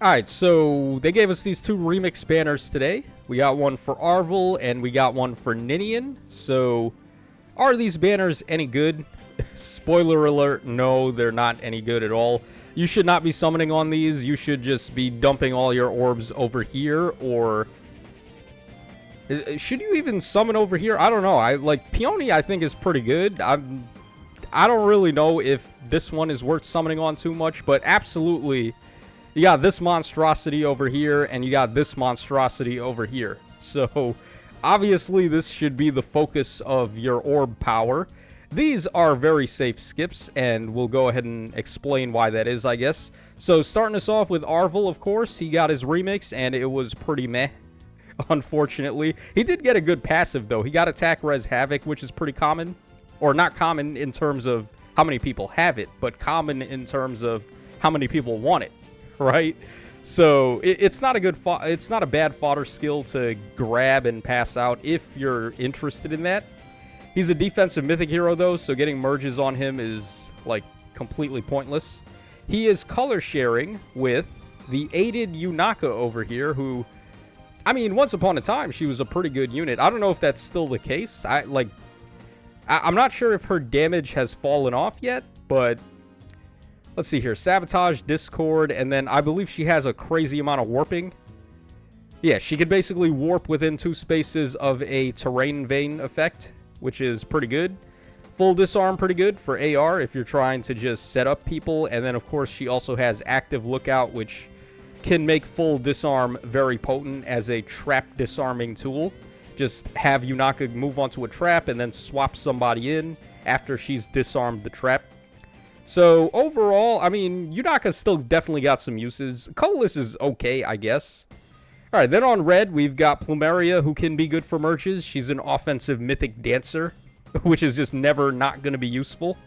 Alright, so they gave us these two remix banners today. We got one for Arval and we got one for Ninian. So, are these banners any good? Spoiler alert, no, they're not any good at all. You should not be summoning on these. You should just be dumping all your orbs over here, or should you even summon over here? I don't know. Peony I think is pretty good. I don't really know if this one is worth summoning on too much, but absolutely you got this monstrosity over here and you got this monstrosity over here. So obviously this should be the focus of your orb power. These are very safe skips, and we'll go ahead and explain why that is, I guess. So starting us off with Arval, of course, he got his remix, and it was pretty meh, unfortunately. He did get a good passive, though. He got Attack Res Havoc, which is pretty common. Or not common in terms of how many people have it, but common in terms of how many people want it, right? So it's not a good, it's not a bad fodder skill to grab and pass out if you're interested in that. He's a defensive mythic hero, though, so getting merges on him is, like, completely pointless. He is color sharing with the aided Yunaka over here, who, I mean, once upon a time, she was a pretty good unit. I don't know if that's still the case. I'm not sure if her damage has fallen off yet, but let's see here. Sabotage, Discord, and then I believe she has a crazy amount of warping. Yeah, she could basically warp within 2 spaces of a terrain vein effect, which is pretty good. Full disarm, pretty good for AR if you're trying to just set up people. And then, of course, she also has active lookout, which can make full disarm very potent as a trap disarming tool. Just have Yunaka move onto a trap and then swap somebody in after she's disarmed the trap. So, overall, I mean, Yunaka's still definitely got some uses. Colorless is okay, I guess. Alright, then on red, we've got Plumeria, who can be good for merges. She's an offensive mythic dancer, which is just never not going to be useful.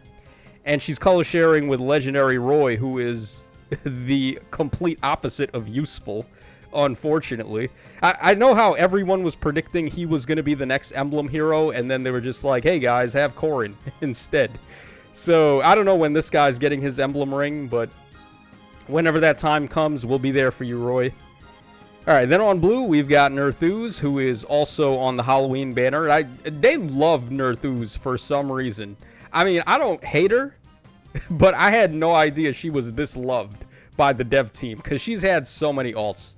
And she's color sharing with Legendary Roy, who is the complete opposite of useful, unfortunately. I know how everyone was predicting he was going to be the next Emblem hero, and then they were just like, hey guys, have Corrin instead. So, I don't know when this guy's getting his Emblem ring, but whenever that time comes, we'll be there for you, Roy. Alright, then on blue, we've got Nerthuz, who is also on the Halloween banner. They love Nerthuz for some reason. I mean, I don't hate her, but I had no idea she was this loved by the dev team, because she's had so many alts.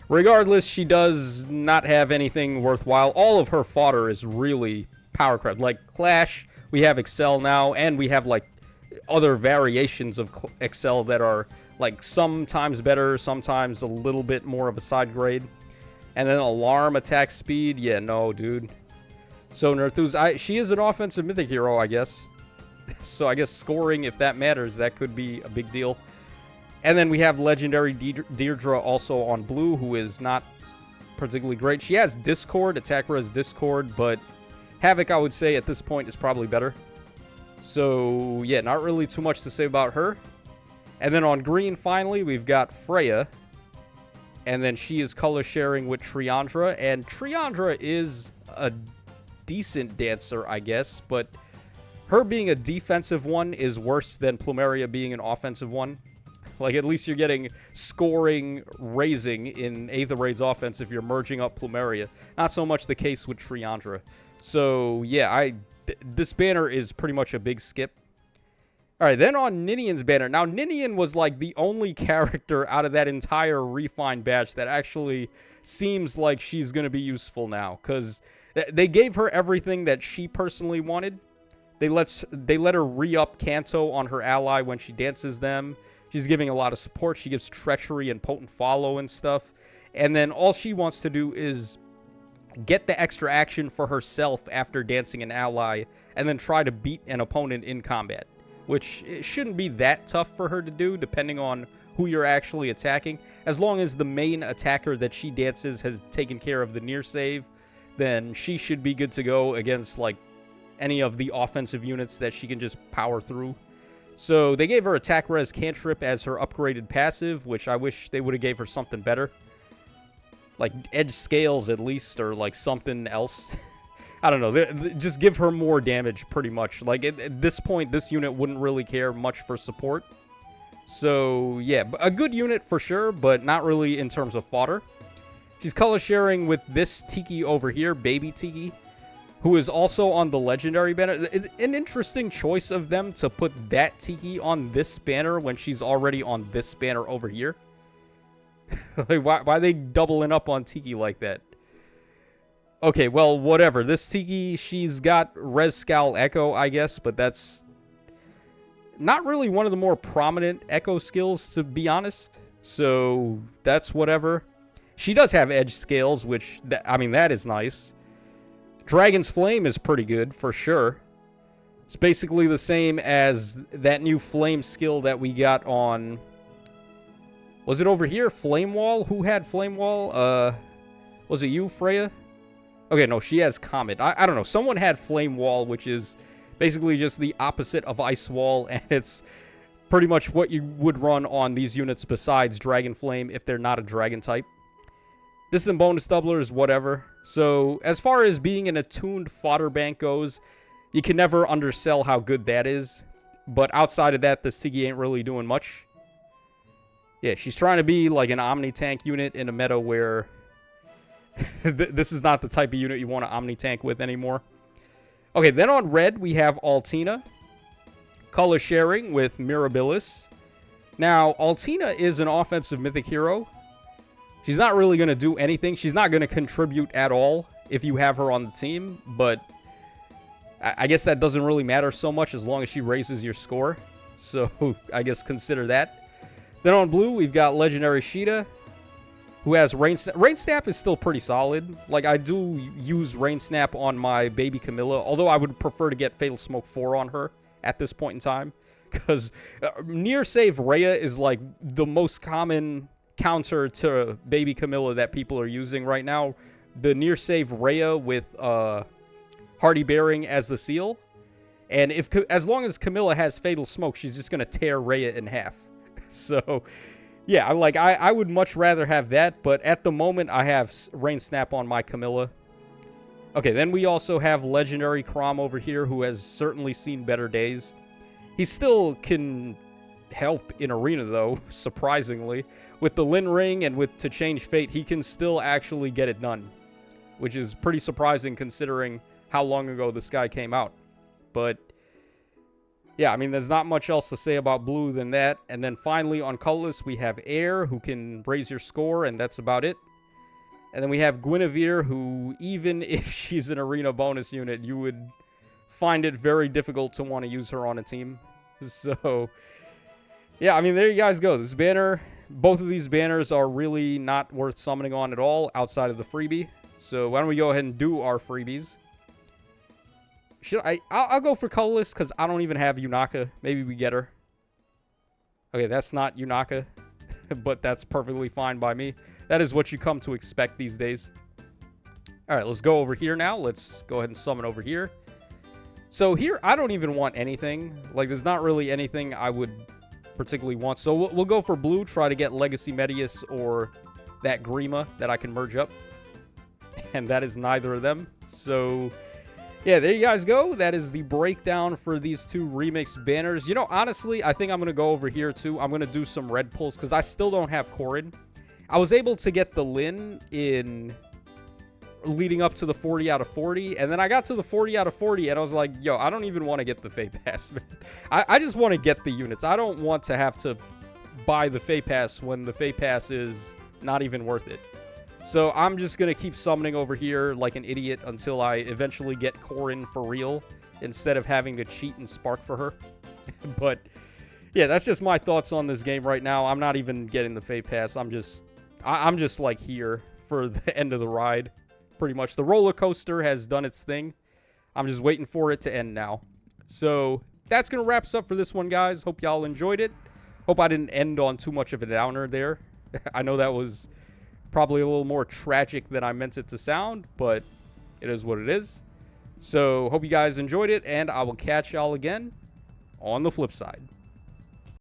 Regardless, she does not have anything worthwhile. All of her fodder is really power crept. Like Clash, we have Excel now, and we have, like, other variations of Excel that are, like, sometimes better, sometimes a little bit more of a side grade. And then Alarm, attack speed. Yeah, no, dude. So Nerthuz, she is an offensive mythic hero, I guess. So I guess scoring, if that matters, that could be a big deal. And then we have Legendary Deirdre also on blue, who is not particularly great. She has Discord, attack res Discord, but Havoc, I would say, at this point is probably better. So, yeah, not really too much to say about her. And then on green, finally, we've got Freya. And then she is color sharing with Triandra. And Triandra is a decent dancer, I guess. But her being a defensive one is worse than Plumeria being an offensive one. Like, at least you're getting scoring raising in Aether Raid's offense if you're merging up Plumeria. Not so much the case with Triandra. So, yeah, this banner is pretty much a big skip. Alright, then on Ninian's banner. Now, Ninian was, like, the only character out of that entire refined batch that actually seems like she's going to be useful now. Because they gave her everything that she personally wanted. They let her re-up Kanto on her ally when she dances them. She's giving a lot of support. She gives treachery and potent follow and stuff. And then all she wants to do is get the extra action for herself after dancing an ally, and then try to beat an opponent in combat. Which it shouldn't be that tough for her to do, depending on who you're actually attacking. As long as the main attacker that she dances has taken care of the near save, then she should be good to go against, like, any of the offensive units that she can just power through. So they gave her attack res cantrip as her upgraded passive, which I wish they would have gave her something better. Like edge scales at least, or like something else. I don't know. Just give her more damage, pretty much. Like, at this point, this unit wouldn't really care much for support. So, yeah, a good unit for sure, but not really in terms of fodder. She's color sharing with this Tiki over here, Baby Tiki, who is also on the Legendary banner. An interesting choice of them to put that Tiki on this banner when she's already on this banner over here. Like, why are they doubling up on Tiki like that? Okay, well, whatever. This Tiki, she's got Res Scowl Echo, I guess, but that's not really one of the more prominent Echo skills, to be honest. So, that's whatever. She does have Edge Scales, which, I mean, that is nice. Dragon's Flame is pretty good, for sure. It's basically the same as that new Flame skill that we got on... Was it over here? Flame Wall? Who had Flame Wall? Was it you, Freya? Okay, no, she has Comet. I don't know. Someone had Flame Wall, which is basically just the opposite of Ice Wall, and it's pretty much what you would run on these units besides Dragon Flame if they're not a Dragon type. Distant Bonus Doubler is whatever. So, as far as being an attuned fodder bank goes, you can never undersell how good that is. But outside of that, the Tiki ain't really doing much. Yeah, she's trying to be like an Omni-Tank unit in a meta where... this is not the type of unit you want to Omni-Tank with anymore. Okay, then on red, we have Altina. Color sharing with Mirabilis. Now, Altina is an offensive mythic hero. She's not really going to do anything. She's not going to contribute at all if you have her on the team. But I guess that doesn't really matter so much as long as she raises your score. So, I guess consider that. Then on blue, we've got Legendary Sheeta, who has Rain Snap. Rain Snap is still pretty solid. Like, I do use Rain Snap on my baby Camilla, although I would prefer to get Fatal Smoke 4 on her at this point in time. Because Near Save Rhea is, like, the most common counter to baby Camilla that people are using right now. The Near Save Rhea with Hardy Bearing as the seal. And as long as Camilla has Fatal Smoke, she's just going to tear Rhea in half. So... yeah, I would much rather have that, but at the moment, I have Rain Snap on my Camilla. Okay, then we also have Legendary Chrom over here, who has certainly seen better days. He still can help in Arena, though, surprisingly. With the Lin Ring and with To Change Fate, he can still actually get it done, which is pretty surprising considering how long ago this guy came out. But... yeah, I mean, there's not much else to say about blue than that. And then finally, on colorless, we have Air, who can raise your score, and that's about it. And then we have Guinevere, who, even if she's an arena bonus unit, you would find it very difficult to want to use her on a team. So, yeah, I mean, there you guys go. This banner, both of these banners are really not worth summoning on at all outside of the freebie. So why don't we go ahead and do our freebies. I'll go for colorless because I don't even have Yunaka. Maybe we get her. Okay, that's not Yunaka, but that's perfectly fine by me. That is what you come to expect these days. All right, let's go over here now. Let's go ahead and summon over here. So here, I don't even want anything. Like, there's not really anything I would particularly want. So we'll go for blue, try to get Legacy Medius or that Grima that I can merge up. And that is neither of them. So... yeah, there you guys go. That is the breakdown for these two remix banners. You know, honestly, I think I'm going to go over here, too. I'm going to do some red pulls because I still don't have Corrin. I was able to get the Lin in leading up to the 40 out of 40, and then I got to the 40 out of 40, and I was like, yo, I don't even want to get the Fate Pass, man. I just want to get the units. I don't want to have to buy the Fate Pass when the Fate Pass is not even worth it. So I'm just going to keep summoning over here like an idiot until I eventually get Corrin for real instead of having to cheat and spark for her. But yeah, that's just my thoughts on this game right now. I'm not even getting the Fate Pass. I'm just like here for the end of the ride. Pretty much the roller coaster has done its thing. I'm just waiting for it to end now. So that's going to wrap us up for this one, guys. Hope y'all enjoyed it. Hope I didn't end on too much of a downer there. I know that was probably a little more tragic than I meant it to sound, but it is what it is. So, hope you guys enjoyed it, and I will catch y'all again on the flip side.